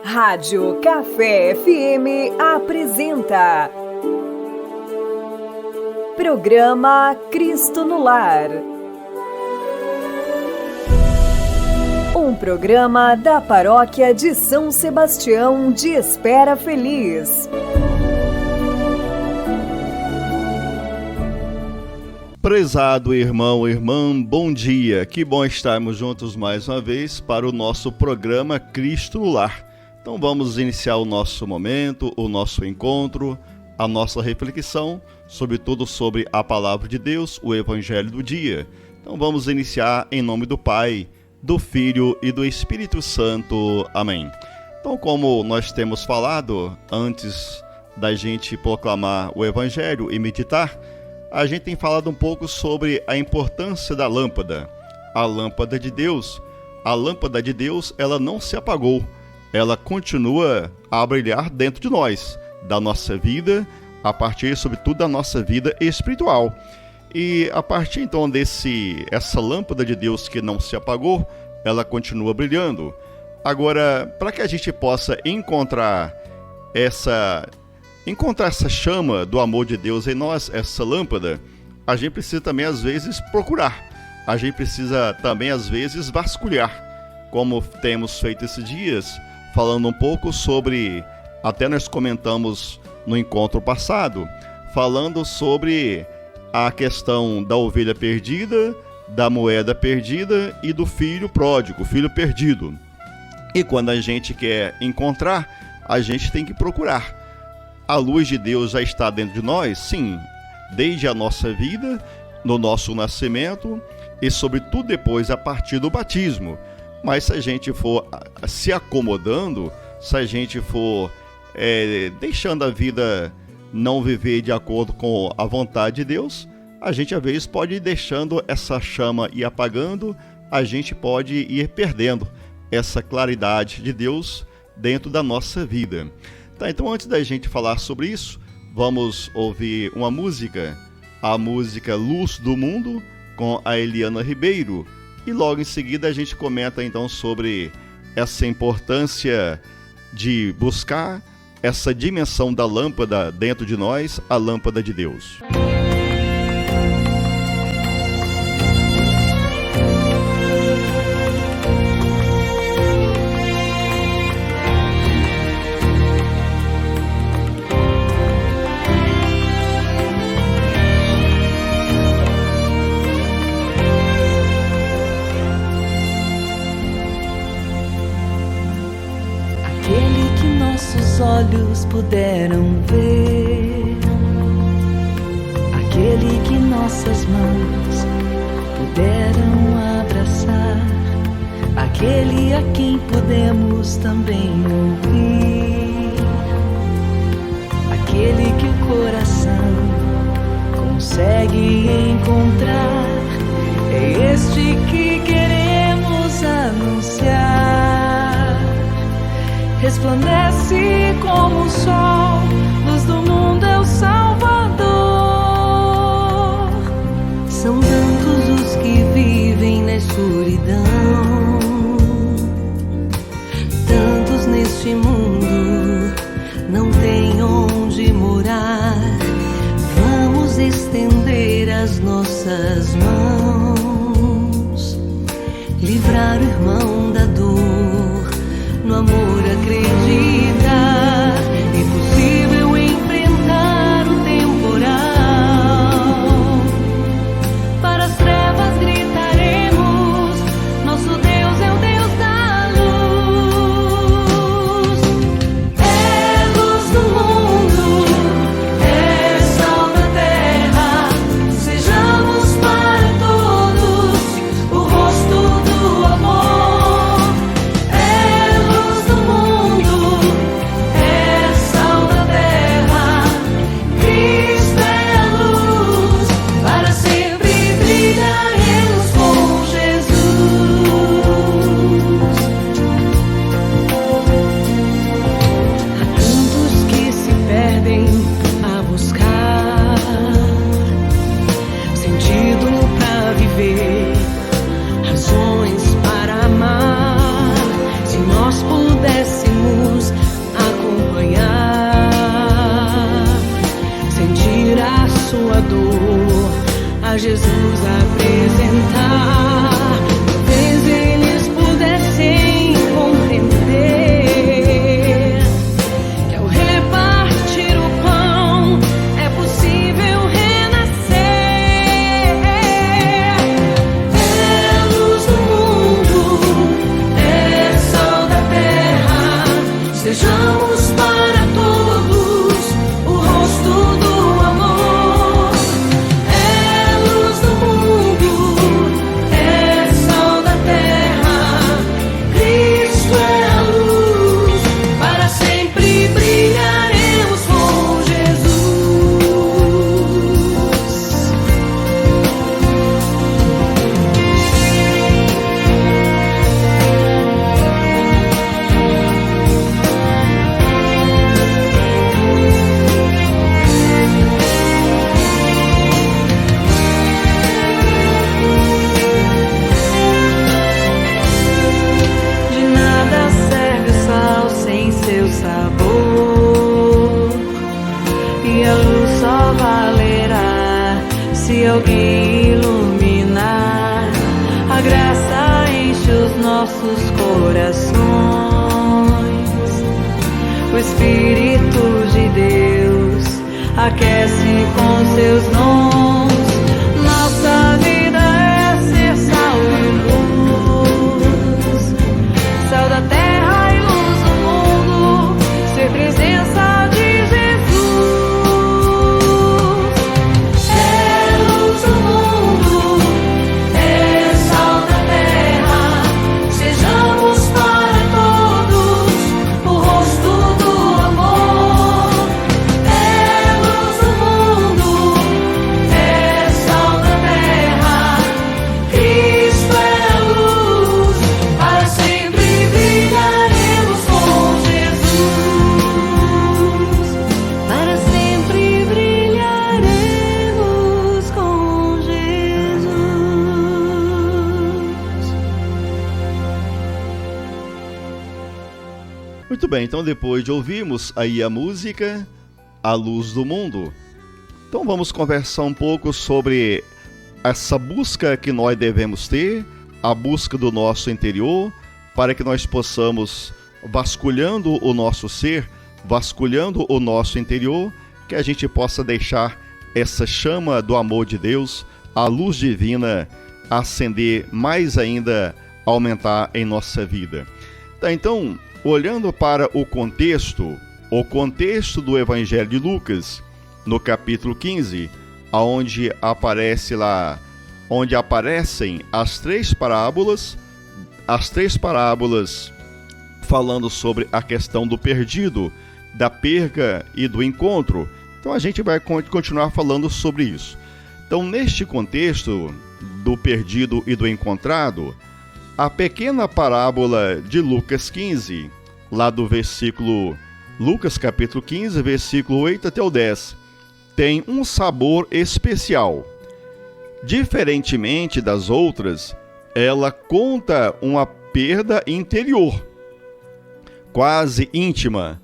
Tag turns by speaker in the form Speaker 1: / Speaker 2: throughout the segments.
Speaker 1: Rádio Café FM apresenta Programa Cristo no Lar. Um programa da Paróquia de São Sebastião de Espera Feliz.
Speaker 2: Prezado irmão, irmã, bom dia. Que bom estarmos juntos mais uma vez para o nosso programa Cristo no Lar. Então vamos iniciar o nosso momento, o nosso encontro, a nossa reflexão, sobretudo sobre a Palavra de Deus, o Evangelho do dia. Então vamos iniciar em nome do Pai, do Filho e do Espírito Santo. Amém. Então, como nós temos falado antes da gente proclamar o Evangelho e meditar, a gente tem falado um pouco sobre a importância da lâmpada. A lâmpada de Deus. A lâmpada de Deus, ela não se apagou. Ela continua a brilhar dentro de nós, da nossa vida, a partir, sobretudo, da nossa vida espiritual. E a partir, então, essa lâmpada de Deus que não se apagou, ela continua brilhando. Agora, para que a gente possa encontrar essa chama do amor de Deus em nós, essa lâmpada, a gente precisa também, às vezes, procurar. A gente precisa também, às vezes, vasculhar, como temos feito esses dias, falando um pouco sobre, até nós comentamos no encontro passado, falando sobre a questão da ovelha perdida, da moeda perdida e do filho pródigo, o filho perdido. E quando a gente quer encontrar, a gente tem que procurar. A luz de Deus já está dentro de nós? Sim, desde a nossa vida, no nosso nascimento e sobretudo depois a partir do batismo. Mas se a gente for se acomodando, se a gente for deixando a vida não viver de acordo com a vontade de Deus, a gente às vezes pode ir deixando essa chama ir apagando, a gente pode ir perdendo essa claridade de Deus dentro da nossa vida. Tá, então antes da gente falar sobre isso, vamos ouvir uma música, a música Luz do Mundo, com a Eliana Ribeiro, e logo em seguida a gente comenta então sobre essa importância de buscar essa dimensão da lâmpada dentro de nós, a lâmpada de Deus.
Speaker 3: Olhos puderam ver, aquele que nossas mãos puderam abraçar, aquele a quem podemos também ouvir, aquele que o coração consegue encontrar, é este que queremos anunciar. Resplandece como o sol, luz do mundo é o Salvador. São tantos os que vivem na escuridão, tantos neste mundo não têm onde morar. Vamos estender as nossas mãos, livrar o irmão da dor, no amor acreditar e buscar nossos corações. O Espírito de Deus aquece com seus dons. Nossa vida é ser sal e luz, sal da terra e luz do mundo, ser presença de Jesus. É luz do mundo, é sal da terra, sejamos para todos o rosto do amor. É luz do mundo, é sal da terra, Cristo é a luz, para sempre brilharemos com Jesus. Para sempre brilharemos com Jesus.
Speaker 2: Muito bem, então depois de ouvirmos aí a música A Luz do Mundo, então vamos conversar um pouco sobre essa busca que nós devemos ter, a busca do nosso interior, para que nós possamos, vasculhando o nosso ser, vasculhando o nosso interior, que a gente possa deixar essa chama do amor de Deus, a luz divina, acender mais ainda, aumentar em nossa vida. Tá, então, olhando para o contexto do Evangelho de Lucas, no capítulo 15, onde aparecem as três parábolas falando sobre a questão do perdido, da perca e do encontro. Então a gente vai continuar falando sobre isso. Então, neste contexto do perdido e do encontrado, a pequena parábola de Lucas 15, lá do versículo, Lucas capítulo 15, versículo 8 até o 10, tem um sabor especial. Diferentemente das outras, ela conta uma perda interior, quase íntima.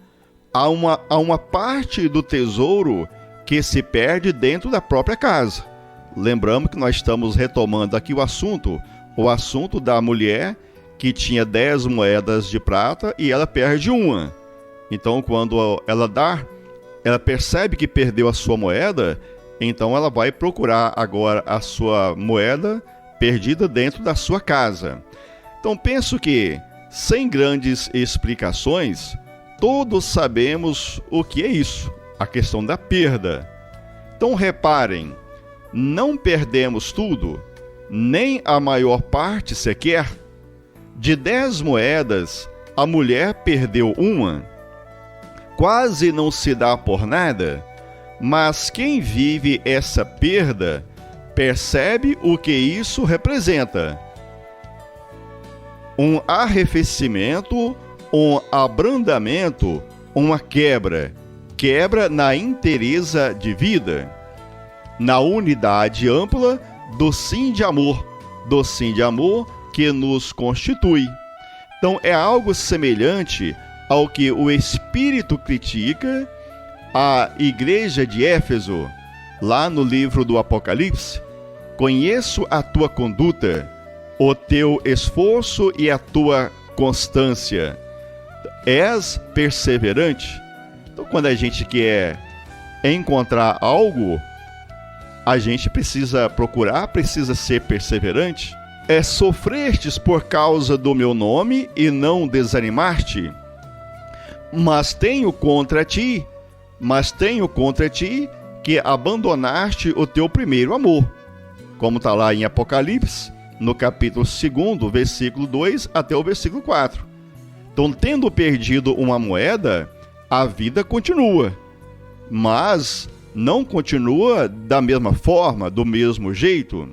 Speaker 2: Há uma parte do tesouro que se perde dentro da própria casa. Lembramos que nós estamos retomando aqui o assunto da mulher que tinha 10 moedas de prata e ela perde uma. Então, quando ela percebe que perdeu a sua moeda, então ela vai procurar agora a sua moeda perdida dentro da sua casa. Então, penso que, sem grandes explicações, todos sabemos o que é isso, a questão da perda. Então, reparem, não perdemos tudo, nem a maior parte sequer. De 10 moedas, a mulher perdeu uma. Quase não se dá por nada, mas quem vive essa perda percebe o que isso representa. Um arrefecimento, um abrandamento, uma quebra na inteireza de vida, na unidade ampla do sim de amor que nos constitui. Então é algo semelhante ao que o Espírito critica a igreja de Éfeso, lá no livro do Apocalipse. Conheço a tua conduta, o teu esforço e a tua constância. És perseverante. Então, quando a gente quer encontrar algo, a gente precisa procurar, precisa ser perseverante. Sofrestes por causa do meu nome e não desanimaste? Mas tenho contra ti que abandonaste o teu primeiro amor. Como está lá em Apocalipse, no capítulo 2, versículo 2 até o versículo 4. Então, tendo perdido uma moeda, a vida continua, mas não continua da mesma forma, do mesmo jeito.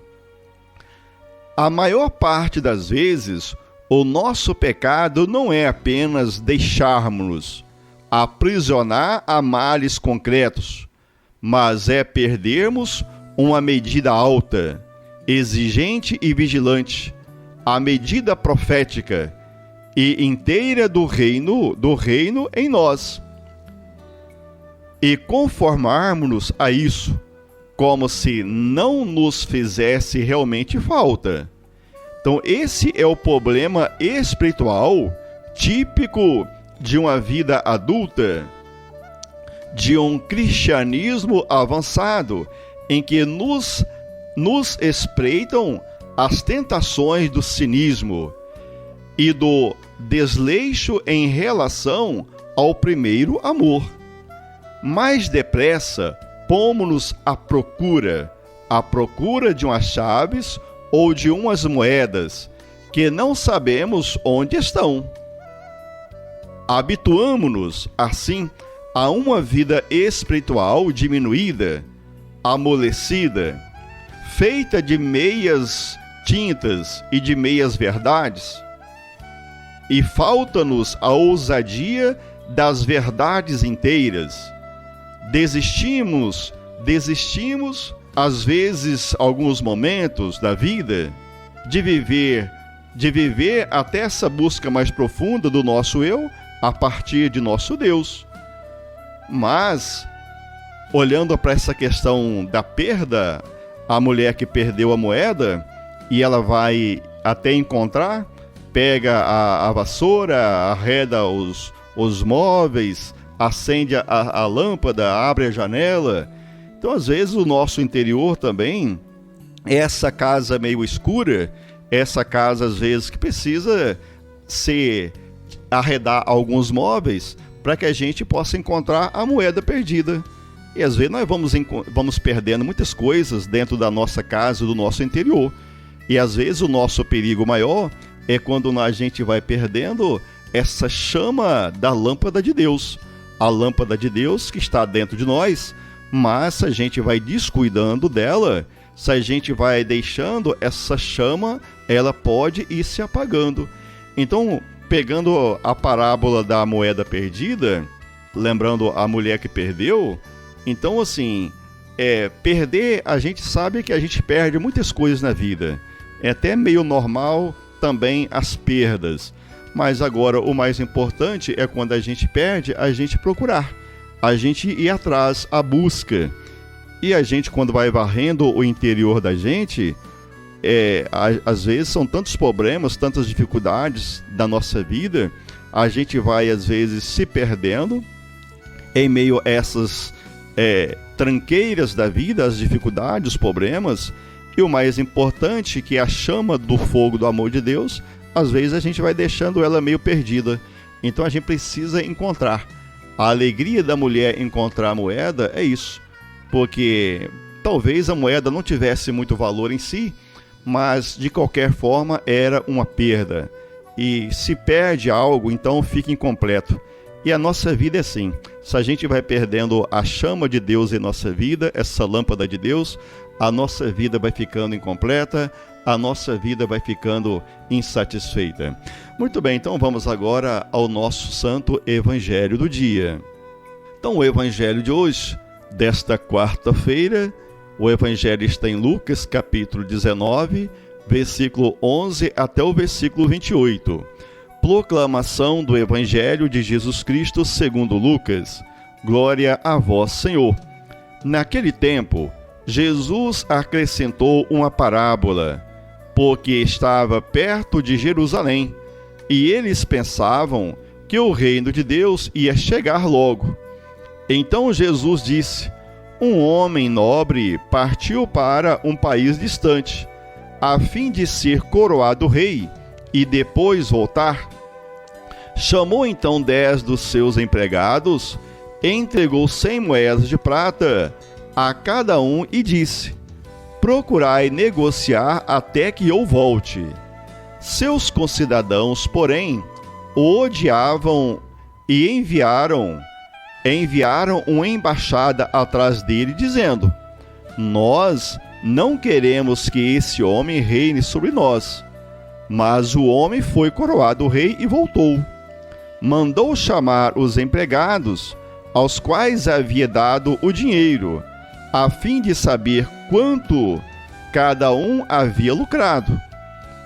Speaker 2: A maior parte das vezes, o nosso pecado não é apenas deixarmos-nos aprisionar a males concretos, mas é perdermos uma medida alta, exigente e vigilante, a medida profética e inteira do reino em nós, e conformarmos-nos a isso, como se não nos fizesse realmente falta. Então esse é o problema espiritual típico de uma vida adulta, de um cristianismo avançado, em que nos espreitam as tentações do cinismo e do desleixo em relação ao primeiro amor. Mais depressa, pomos-nos à procura de umas chaves ou de umas moedas que não sabemos onde estão. Habituamo-nos, assim, a uma vida espiritual diminuída, amolecida, feita de meias tintas e de meias verdades, e falta-nos a ousadia das verdades inteiras. Desistimos, às vezes, alguns momentos da vida, de viver até essa busca mais profunda do nosso eu, a partir de nosso Deus. Mas, olhando para essa questão da perda, a mulher que perdeu a moeda, e ela vai até encontrar, pega a vassoura, arreda os móveis, acende a lâmpada, abre a janela. Então, às vezes, o nosso interior também, essa casa meio escura, essa casa, às vezes, que precisa arredar alguns móveis para que a gente possa encontrar a moeda perdida. E às vezes nós vamos perdendo muitas coisas dentro da nossa casa, do nosso interior. E às vezes o nosso perigo maior é quando a gente vai perdendo essa chama da lâmpada de Deus. A lâmpada de Deus que está dentro de nós, mas se a gente vai descuidando dela, se a gente vai deixando essa chama, ela pode ir se apagando. Então, pegando a parábola da moeda perdida, lembrando a mulher que perdeu, então assim, perder, a gente sabe que a gente perde muitas coisas na vida. É até meio normal também as perdas. Mas agora o mais importante é quando a gente perde, a gente procurar. A gente ir atrás, a busca. E a gente, quando vai varrendo o interior da gente, às vezes são tantos problemas, tantas dificuldades da nossa vida, a gente vai às vezes se perdendo em meio a essas tranqueiras da vida, as dificuldades, os problemas. E o mais importante, que é a chama do fogo do amor de Deus, às vezes a gente vai deixando ela meio perdida. Então a gente precisa encontrar. A alegria da mulher encontrar a moeda é isso. Porque talvez a moeda não tivesse muito valor em si, mas de qualquer forma era uma perda. E se perde algo, então fica incompleto. E a nossa vida é assim. Se a gente vai perdendo a chama de Deus em nossa vida, essa lâmpada de Deus, a nossa vida vai ficando incompleta, a nossa vida vai ficando insatisfeita. Muito bem, então vamos agora ao nosso santo evangelho do dia. Então o evangelho de hoje, desta quarta-feira, o evangelho está em Lucas, capítulo 19, versículo 11 até o versículo 28. Proclamação do evangelho de Jesus Cristo segundo Lucas. Glória a vós, Senhor. Naquele tempo, Jesus acrescentou uma parábola, porque estava perto de Jerusalém, e eles pensavam que o reino de Deus ia chegar logo. Então Jesus disse: um homem nobre partiu para um país distante, a fim de ser coroado rei e depois voltar. Chamou então 10 dos seus empregados, entregou 100 moedas de prata a cada um e disse: procurai negociar até que eu volte. Seus concidadãos, porém, o odiavam e enviaram uma embaixada atrás dele, dizendo: nós não queremos que esse homem reine sobre nós. Mas o homem foi coroado rei e voltou. Mandou chamar os empregados, aos quais havia dado o dinheiro, a fim de saber quanto cada um havia lucrado.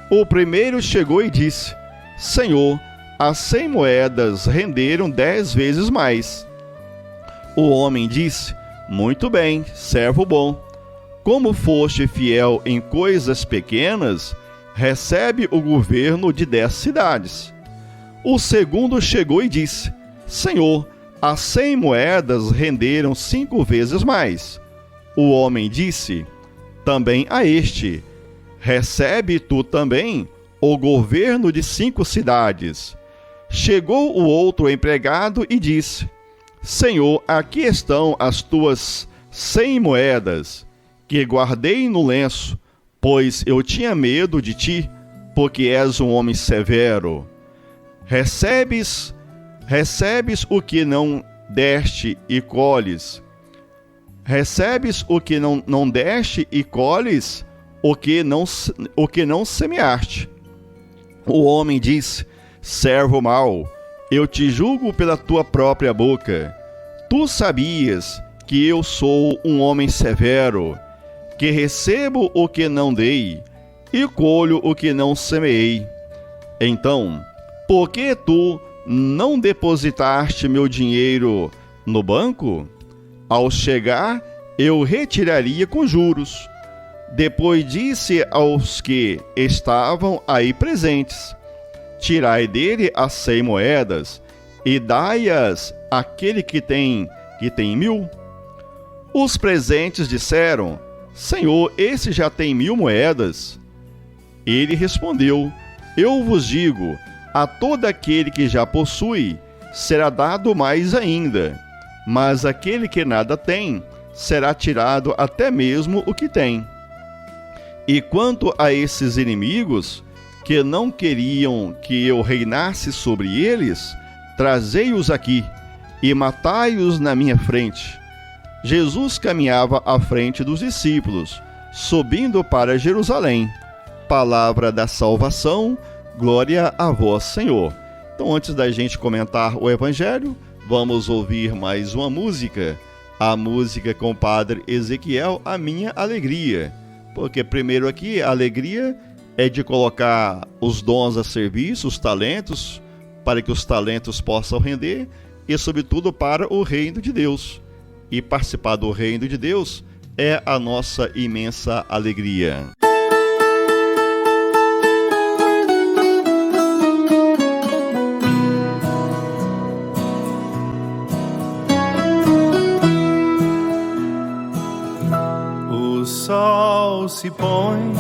Speaker 2: O primeiro chegou e disse: Senhor, as 100 moedas renderam 10 vezes mais. O homem disse: muito bem, servo bom. Como foste fiel em coisas pequenas, recebe o governo de 10 cidades. O segundo chegou e disse: Senhor, as 100 moedas renderam 5 vezes mais. O homem disse também a este: recebe tu também o governo de 5 cidades. Chegou o outro empregado e disse: Senhor, aqui estão as tuas 100 moedas, que guardei no lenço, pois eu tinha medo de ti, porque és um homem severo. Recebes o que não deste e colhes. Recebes o que não deste e colhes o que não semeaste. O homem disse: servo mau, eu te julgo pela tua própria boca. Tu sabias que eu sou um homem severo, que recebo o que não dei e colho o que não semeei. Então, por que tu não depositaste meu dinheiro no banco? Ao chegar, eu retiraria com juros. Depois disse aos que estavam aí presentes: tirai dele as 100 moedas e dai-as àquele que tem 1000. Os presentes disseram: Senhor, esse já tem 1000 moedas. Ele respondeu: eu vos digo, a todo aquele que já possui será dado mais ainda, mas aquele que nada tem será tirado até mesmo o que tem. E quanto a esses inimigos, que não queriam que eu reinasse sobre eles, trazei-os aqui e matai-os na minha frente. Jesus caminhava à frente dos discípulos, subindo para Jerusalém. Palavra da salvação, glória a vós, Senhor. Então, antes da gente comentar o Evangelho, vamos ouvir mais uma música. A música com o Padre Ezequiel, A Minha Alegria. Porque primeiro aqui, a alegria é de colocar os dons a serviço, os talentos, para que os talentos possam render e, sobretudo, para o reino de Deus. E participar do reino de Deus é a nossa imensa alegria.
Speaker 4: O sol se põe,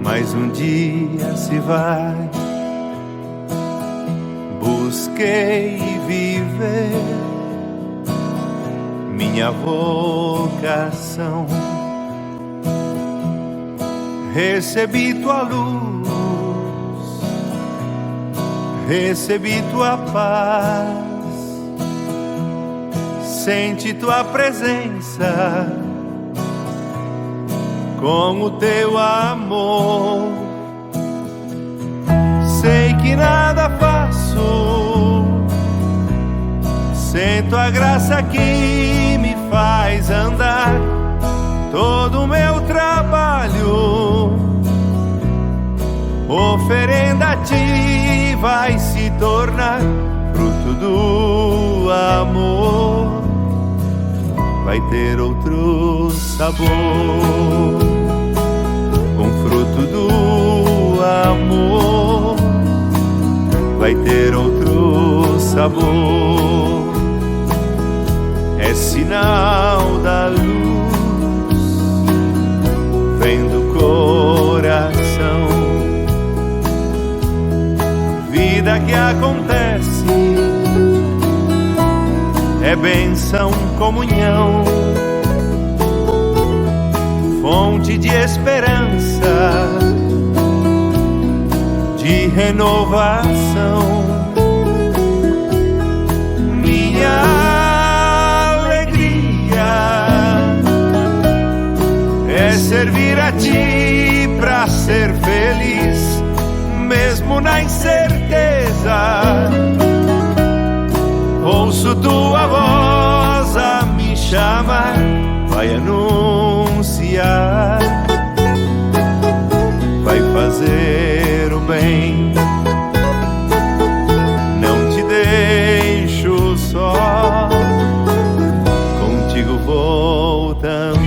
Speaker 4: mais um dia se vai. Busquei viver minha vocação. Recebi tua luz, recebi tua paz. Sente tua presença com o teu amor. Sei que nada faço sem tua graça que me faz andar. Todo o meu trabalho, oferenda a ti, vai se tornar fruto do amor. Vai ter outro sabor, com fruto do amor. Vai ter outro sabor, é sinal da luz, vem do coração. Vida que acontece é bênção, comunhão, fonte de esperança, de renovação. Minha alegria é servir a ti pra ser feliz, mesmo na incerteza. Ouço tua voz a me chamar, vai anunciar, vai fazer o bem. Não te deixo só, contigo vou também.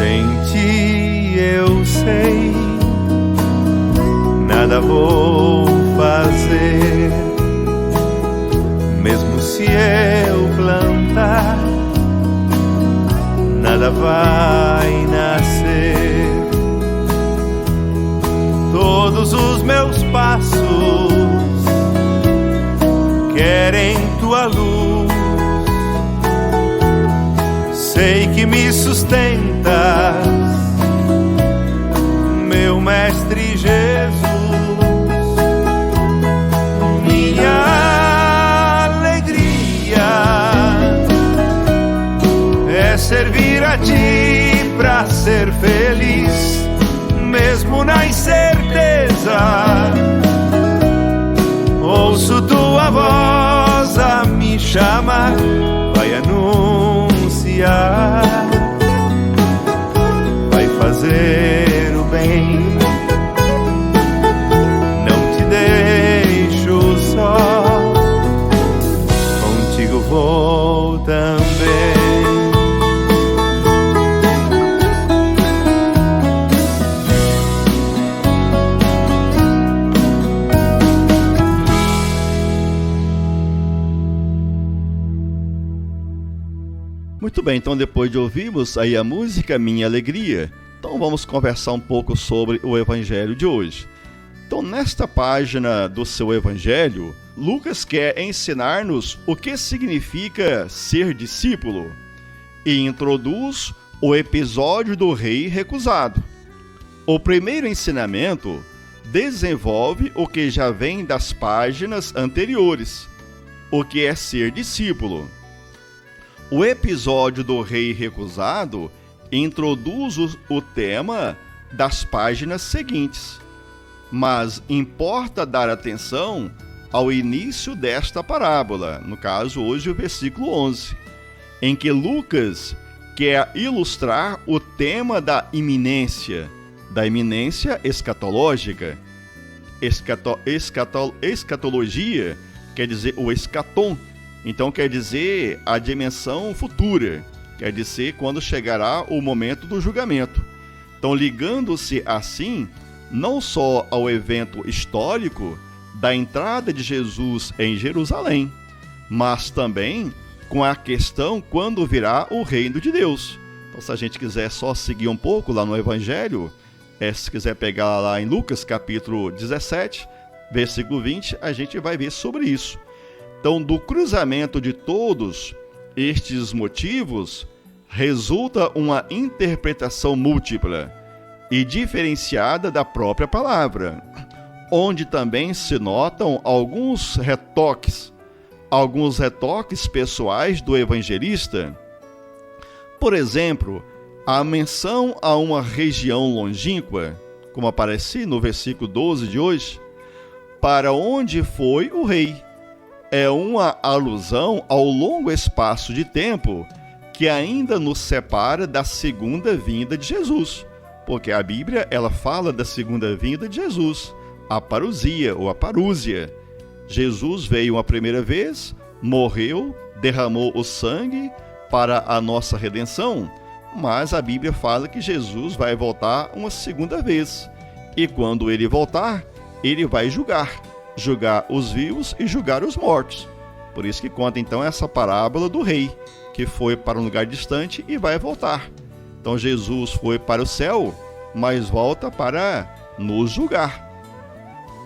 Speaker 4: Sem ti eu sei, nada vou fazer. Mesmo se eu plantar, nada vai nascer. Todos os meus passos querem tua luz. Sei que me sustentas, meu mestre Jesus. Minha alegria é servir a ti pra ser feliz, mesmo na incerteza. Ouço tua voz a me chamar, vai anunciar, vai fazer o bem. Não te deixo só, contigo vou também.
Speaker 2: Muito bem, então depois de ouvirmos aí a música Minha Alegria, então vamos conversar um pouco sobre o Evangelho de hoje. Então nesta página do seu Evangelho, Lucas quer ensinar-nos o que significa ser discípulo e introduz o episódio do rei recusado. O primeiro ensinamento desenvolve o que já vem das páginas anteriores, o que é ser discípulo. O episódio do rei recusado introduz o tema das páginas seguintes, mas importa dar atenção ao início desta parábola, no caso hoje o versículo 11, em que Lucas quer ilustrar o tema da iminência escatológica. Escatologia quer dizer o escatom. Então quer dizer a dimensão futura, quer dizer quando chegará o momento do julgamento. Então ligando-se assim, não só ao evento histórico da entrada de Jesus em Jerusalém, mas também com a questão quando virá o reino de Deus. Então se a gente quiser só seguir um pouco lá no Evangelho, se quiser pegar lá em Lucas capítulo 17, versículo 20, a gente vai ver sobre isso. Então, do cruzamento de todos estes motivos, resulta uma interpretação múltipla e diferenciada da própria palavra, onde também se notam alguns retoques pessoais do evangelista. Por exemplo, a menção a uma região longínqua, como aparece no versículo 12 de hoje, para onde foi o rei. É uma alusão ao longo espaço de tempo que ainda nos separa da segunda vinda de Jesus, porque a Bíblia ela fala da segunda vinda de Jesus, a parousia ou a parúzia. Jesus veio uma primeira vez, morreu, derramou o sangue para a nossa redenção, mas a Bíblia fala que Jesus vai voltar uma segunda vez, e quando ele voltar, ele vai julgar os vivos e julgar os mortos. Por isso que conta então essa parábola do rei, que foi para um lugar distante e vai voltar. Então Jesus foi para o céu, mas volta para nos julgar.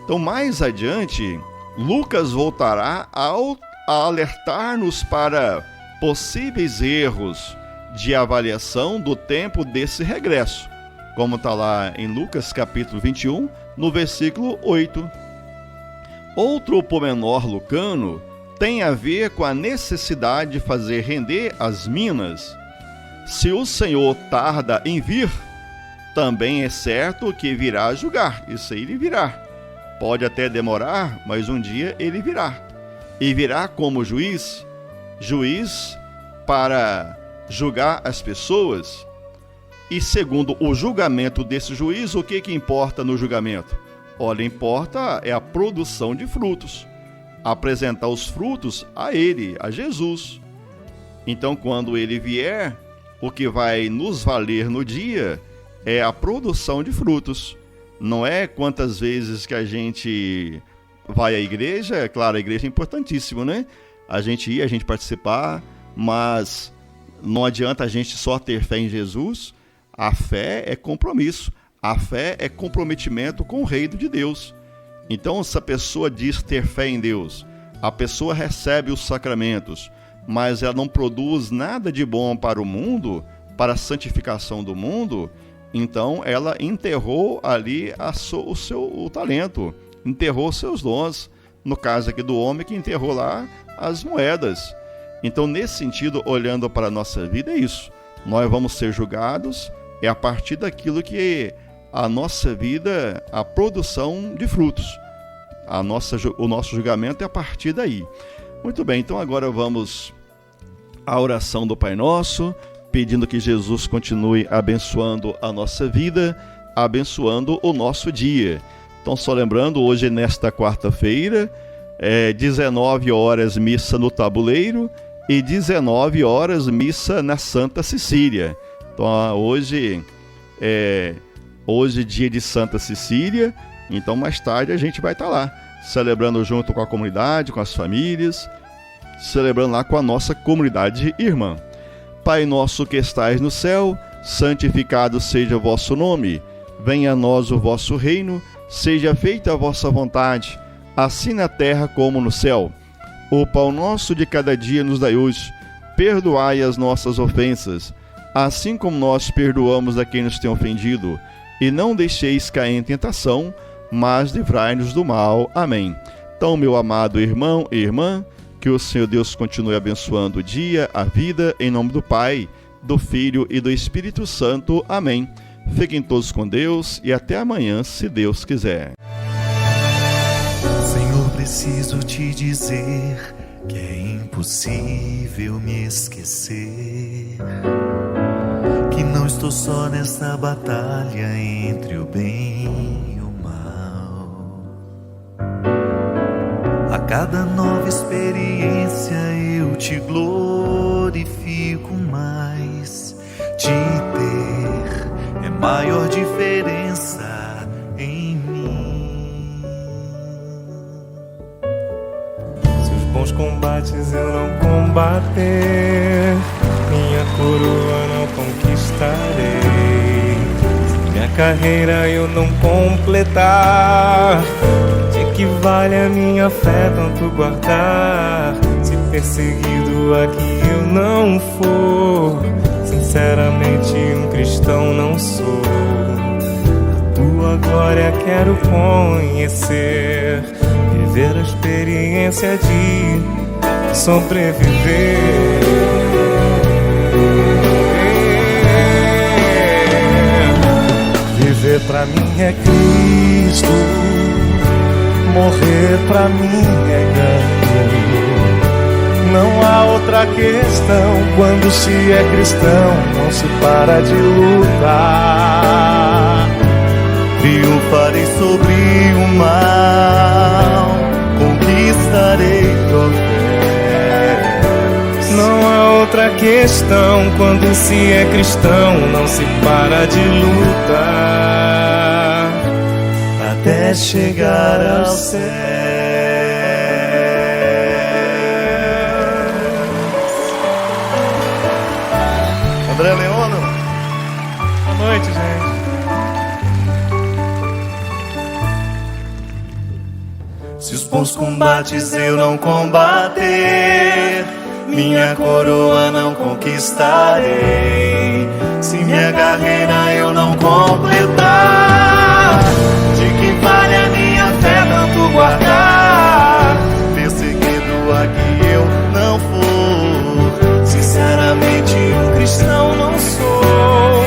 Speaker 2: Então mais adiante, Lucas voltará a alertar-nos para possíveis erros de avaliação do tempo desse regresso, como está lá em Lucas capítulo 21, no versículo 8. Outro pormenor lucano tem a ver com a necessidade de fazer render as minas. Se o Senhor tarda em vir, também é certo que virá julgar. Isso aí ele virá. Pode até demorar, mas um dia ele virá. E virá como juiz para julgar as pessoas. E segundo o julgamento desse juiz, o que importa no julgamento? Olha, importa é a produção de frutos. Apresentar os frutos a ele, a Jesus. Então, quando ele vier, o que vai nos valer no dia é a produção de frutos. Não é quantas vezes que a gente vai à igreja. É claro, a igreja é importantíssimo, né? A gente ir, a gente participar, mas não adianta a gente só ter fé em Jesus. A fé é compromisso. A fé é comprometimento com o reino de Deus. Então, se a pessoa diz ter fé em Deus, a pessoa recebe os sacramentos, mas ela não produz nada de bom para o mundo, para a santificação do mundo, então ela enterrou ali o talento, enterrou seus dons. No caso aqui do homem, que enterrou lá as moedas. Então, nesse sentido, olhando para a nossa vida, é isso. Nós vamos ser julgados a partir daquilo que a nossa vida, a produção de frutos. O nosso julgamento é a partir daí. Muito bem, então agora vamos à oração do Pai Nosso, pedindo que Jesus continue abençoando a nossa vida, abençoando o nosso dia. Então, só lembrando, hoje nesta quarta-feira, 19 horas missa no Tabuleiro e 19 horas missa na Santa Cecília. Então, hoje dia de Santa Cecília, então mais tarde a gente vai estar lá, celebrando junto com a comunidade, com as famílias, celebrando lá com a nossa comunidade irmã. Pai nosso que estais no céu, santificado seja o vosso nome, venha a nós o vosso reino, seja feita a vossa vontade, assim na terra como no céu. O pão nosso de cada dia nos dai hoje, perdoai as nossas ofensas, assim como nós perdoamos a quem nos tem ofendido, e não deixeis cair em tentação, mas livrai-nos do mal. Amém. Então, meu amado irmão e irmã, que o Senhor Deus continue abençoando o dia, a vida, em nome do Pai, do Filho e do Espírito Santo. Amém. Fiquem todos com Deus e até amanhã, se Deus quiser.
Speaker 5: Senhor, preciso te dizer que é impossível me esquecer, que não estou só nessa batalha entre o bem e o mal. A cada nova experiência eu te glorifico mais. Te ter é maior diferença em mim.
Speaker 4: Se os bons combates eu não combater, minha coroa não conquistarei. Se minha carreira eu não completar, de que vale a minha fé tanto guardar? Se perseguido aqui eu não for, sinceramente um cristão não sou. A tua glória quero conhecer, viver a experiência de sobreviver. Viver pra mim é Cristo, morrer pra mim é ganho. Não há outra questão, quando se é cristão, não se para de lutar.
Speaker 5: Triunfarei sobre o mal, conquistarei troféus.
Speaker 4: Não há outra questão, quando se é cristão, não se para de lutar,
Speaker 5: até chegar ao céu. André Leono.
Speaker 4: Boa noite, gente.
Speaker 5: Se os bons combates eu não combater, minha coroa não conquistarei. Se minha carreira eu não completar, de que vale a minha fé tanto guardar? Perseguido aqui eu não for, sinceramente um cristão não sou.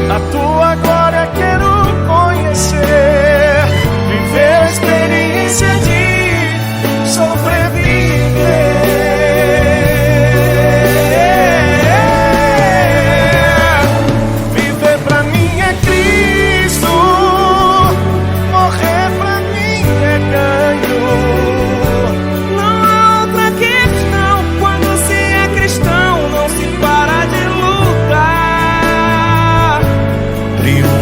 Speaker 5: A tua glória quero conhecer, viver a experiência de sobreviver. Viver pra mim é Cristo,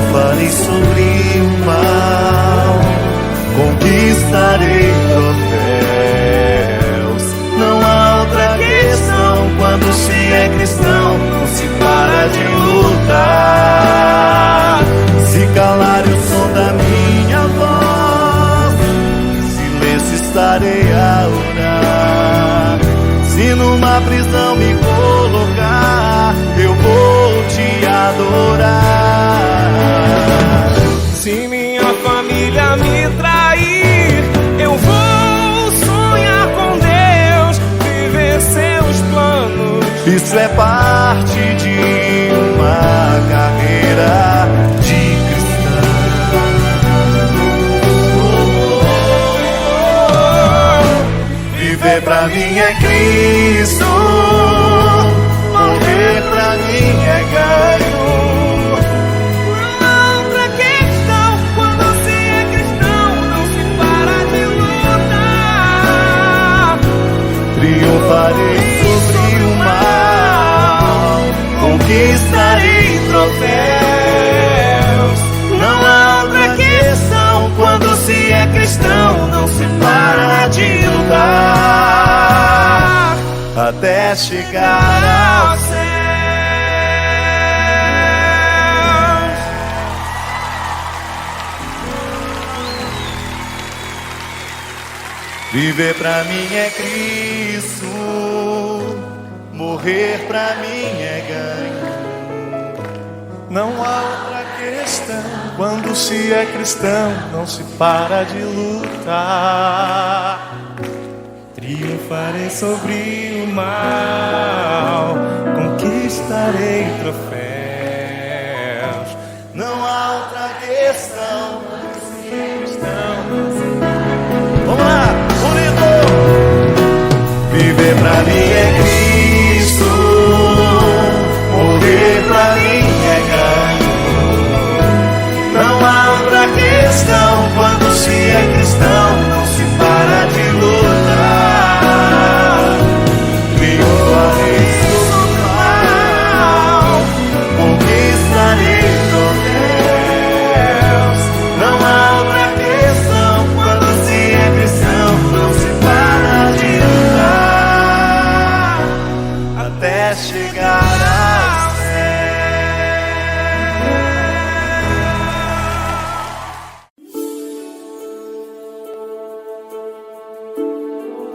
Speaker 5: Triunfarei sobre o mal, conquistarei troféus. Não há outra questão, quando se é cristão, não se para de lutar. Se calar o som da minha voz, em silêncio estarei a orar. Se numa prisão me colocar, eu vou te adorar.
Speaker 4: Se minha família me trair, eu vou sonhar com Deus, viver seus planos.
Speaker 5: Isso é parte de uma carreira de cristão. Viver pra mim é Cristo, morrer pra mim é ganho. Triunfarei sobre o mal, conquistarei troféus. Não há outra questão, quando se é cristão, não se para de lutar até chegar aos céus. Viver pra mim é Cristo, morrer pra mim é ganho.
Speaker 4: Não há outra questão, quando se é cristão, não se para de lutar. Triunfarei sobre o mal, conquistarei troféus.
Speaker 5: Não há outra questão, quando se é cristão, não se para. Vamos lá, bonito! Viver pra mim é Cristo, morrer pra mim é ganho. Não há outra questão, quando se é cristão, não se para de lutar. Triunfarei sobre o mal, conquistarei troféus. Não há outra questão, quando se é cristão, não se para de lutar até chegar ao céu.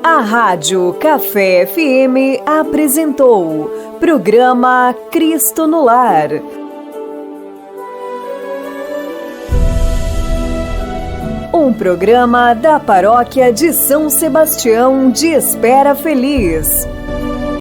Speaker 1: A Rádio Café FM apresentou programa Cristo no Lar. Um programa da Paróquia de São Sebastião de Espera Feliz.